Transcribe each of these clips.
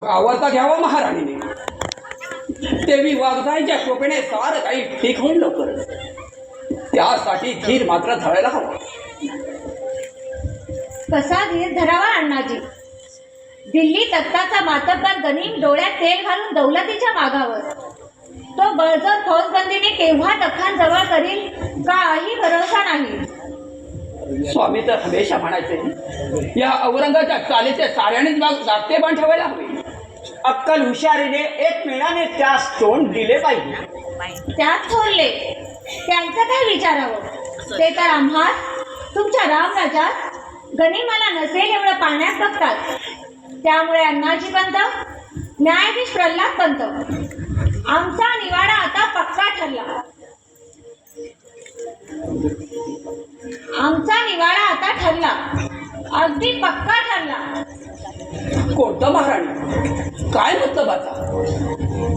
आवडता घ्यावा महाराणीने. देवी वाघजाईच्या कृपेने सारं काही ठीक होईल लवकर. त्यासाठी धीर मात्र धरायला हवा. कसा धीर धरावा अण्णाजी? दिल्ली तख्ताचा मातब्बर गनीम डोळ्यात तेल घालून दौलतीच्या मागावर. तो बळजबरी फौजबंदीने केव्हा दख्खान जवळ करील काही भरोसा नाही. स्वामी तर हमेशा म्हणायचे, या औरंगाच्या चालीचे साऱ्यानेच जागते पण ठेवायला हवे. अक्कल हुशारीने एकमेकाने त्यास तोंड दिले पाहिजे. त्यात थोरले त्यांचं काय विचारावं? ते तर आम्हा तुमच्या रामराजात गनिमाला नसेल एवढं पाण्यात बघतात. त्यामुळे अण्णाजी पंत, न्यायाधीश प्रल्हाद पंत, आमचा निवाडा आता पक्का ठरला. आमचा निवाडा आता ठरला, अगदी पक्का ठरला. कोणतं महाराणी? काय मतलबाचा?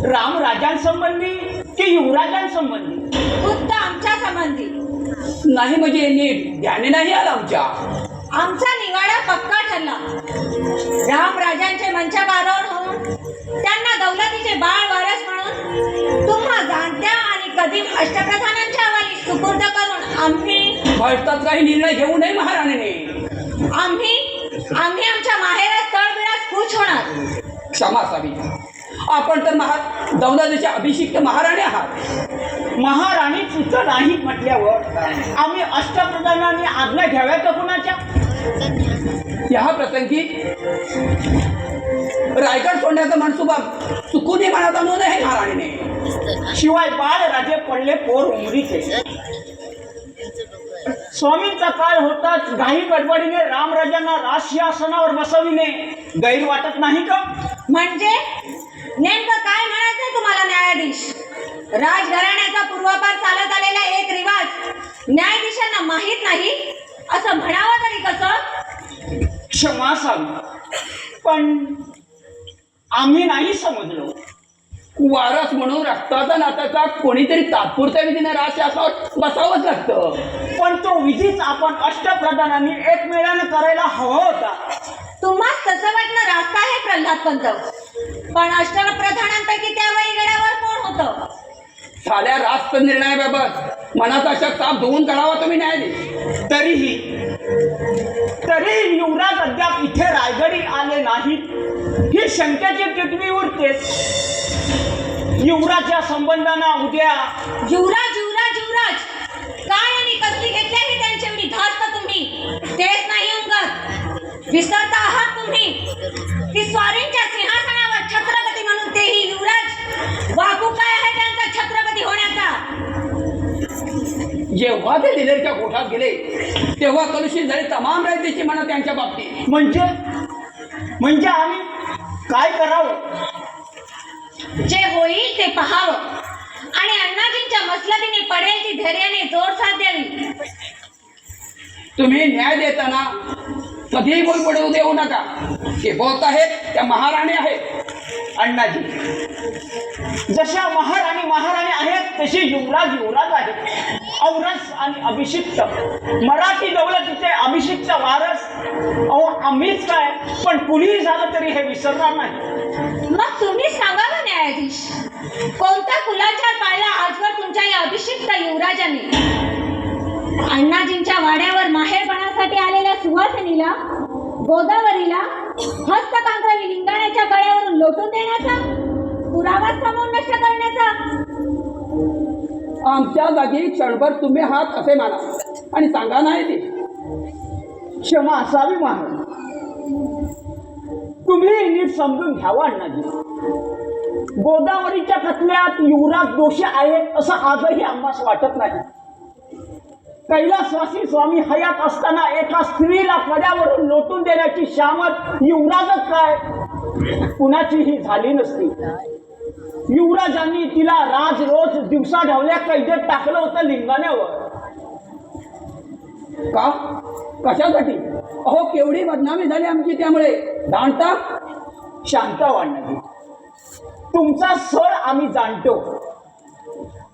रामराजांसंबंधी की युवराजांसंबंधी? खुद्द आमच्या संबंधी. नाही म्हणजे नीट ध्याने नाही आला आमच्या. आमचा निवाडा पक्का ठरला. रामराजांचे मंचकारोहण होऊन त्यांना दौलतीचे बाळ वारस म्हणून तुम्हा जाणत्या आणि कदीम अष्टप्रधानांच्या हवाली सुपूर्द करून आम्ही भलताच काही निर्णय घेऊ नये महाराणीने. आम्ही आमच्या माहेरात तळबिळात कूच होणार. क्षमा असावी. आपण तर दौलतीचे अभिषिक्त महाराणी आहात. महाराणीच इथं नाही म्हटल्यावर आम्ही अष्टप्रधानांनी आज्ञा घ्याव्या का कुणाच्या? या प्रसंगी रायगड सोडण्याचा मनसुबा चुकूनही मनात आणू नये महाराणीने. शिवाय बाळ राजे पडले पोर उमरीचे. स्वामींचा काळ होताच घाई गडबडीने रामराजांना राजसिंहासनावर बसविणे गैर वाटत नाही का? म्हणजे नेमकं काय म्हणायचंय तुम्हाला न्यायाधीश? राजघराण्याचा पूर्वापार चालत आलेला एक रिवाज न्यायाधीशांना माहीत नाही असं म्हणावं तरी कसं? क्षमा असावी, पण आम्ही नाही समजलो. वारस म्हणून रक्ताचा नात्याचा कोणीतरी तात्पुरत्या विधीने राजशासनावर बसावंच लागतं. पण तो विधीच आपण अष्टप्रधानांनी एकमेळानं करायला हवा होता. तुम्हाला तसं वाटणं रास्त आहे प्रल्हाद पंत, पण अष्टप्रधानांपैकी त्यावेळी गडावर कोण होतं? झाल्या रास्त निर्णयाबाबत मनाचा शक साफ धुवून काढावा तुम्ही न्यायाधीश. तरी युवराज अद्याप इथे रायगडी आले नाहीत ही शंकेची टिटवी उरतेच. युवराजच्या संबंधांना उद्या युवराज युवराज युवराज काय आणि कसली घेतली त्यांची एवढी धास्त तुम्ही? तेच नाही अंगत विसरता आहात तुम्ही की स्वारींच्या सिंहासनावर छत्रपती म्हणून तेही युवराज. वाकू काय आहे त्यांचा छत्रपती होण्याचा? जेव्हा ते दिलेरच्या गोठात गेले तेव्हा कलुषित झाली तमाम रायतेची मनं त्यांच्या बाबतीत. म्हणजे आम्ही काय करावं? जे होईल ते पहावं आणि अण्णाजींच्या मसलतीने पडेल ती धैर्याने जोर साथ द्यावी. तुम्ही न्याय देताना कधीही बोल पडू देऊ नका. जे बोलत आहेत त्या महाराणी आहेत. अण्णाजी, जशा महाराणी आहेत तशी युवराज आहेत. औरस आणि अभिषिक्त मराठी दौलतीचे अभिषिक्त वारस आम्हीच काय, पण कुणीही झालं तरी हे विसरणार नाही. मग तुम्ही सांगा ना न्यायाधीश, कोणत्या कुलाचार पाळला आजवर तुमच्या या अभिषिक्त युवराजाने? अण्णाजींच्या वाड्यावर माहेरपणासाठी आलेल्या सुवासिनीला, गोदावरीला हस्तकांकवी लिंगाण्याच्या गळ्यावरून लोटून देण्याचा, पुरावा समोर नष्ट करण्याचा? आमच्या जागी क्षणभर तुम्ही आहात असे माना आणि सांगा नाही ते. क्षमा असावी महाराज, तुम्ही नीट समजून घ्यावा. अण्णाजी, गोदावरीच्या खटल्यात युवराज दोषी आहे असं आजही आम्हाला वाटत नाही. कैलासवासी स्वामी हयात असताना एका स्त्रीला कड्यावरून लोटून देण्याची शामत युवराजच काय कुणाचीही झाली नसती. युवराजांनी तिला रोज दिवसा ढवल्या कैदेत टाकलं होतं लिंगाण्यावर. का? कशासाठी? अहो केवढी बदनामी झाली आमची त्यामुळे. जाणता? शांत वाढणारी, तुमचा सर आम्ही जाणतो.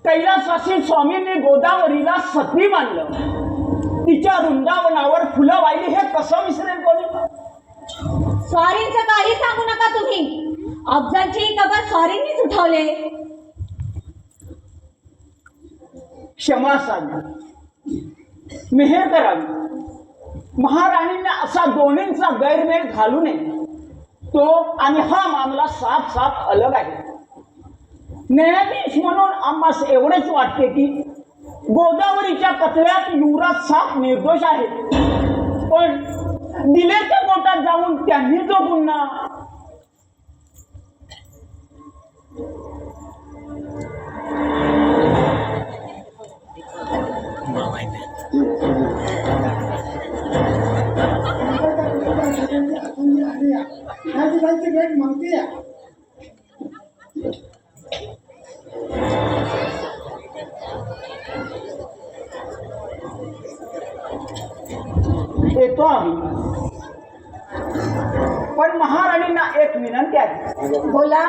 कैलासवासी स्वामींनी गोदावरीला सती मानलं. तिच्या वृंदावनावर फुलं वाहिली हे कसं विसरेल कोणी? स्वारींचं काही सांगू नका तुम्ही. अफजलची कबर स्वारींनीच उठवले. क्षमा साधी, मेहर करावी. महाराणींना असा दोन्हींचा गैरमेळ घालू नये. तो आणि हा मामला साफ साफ अलग आहे. न्यायाधीश म्हणून आम्हास एवढेच वाटते की गोदावरीच्या कतल्यात युवराज साफ निर्दोष आहे. पण दिलेच्या कोर्टात जाऊन त्यांनी जो गुन्हा येतो आम्ही. पण महाराणींना एक विनंती आहे. बोला.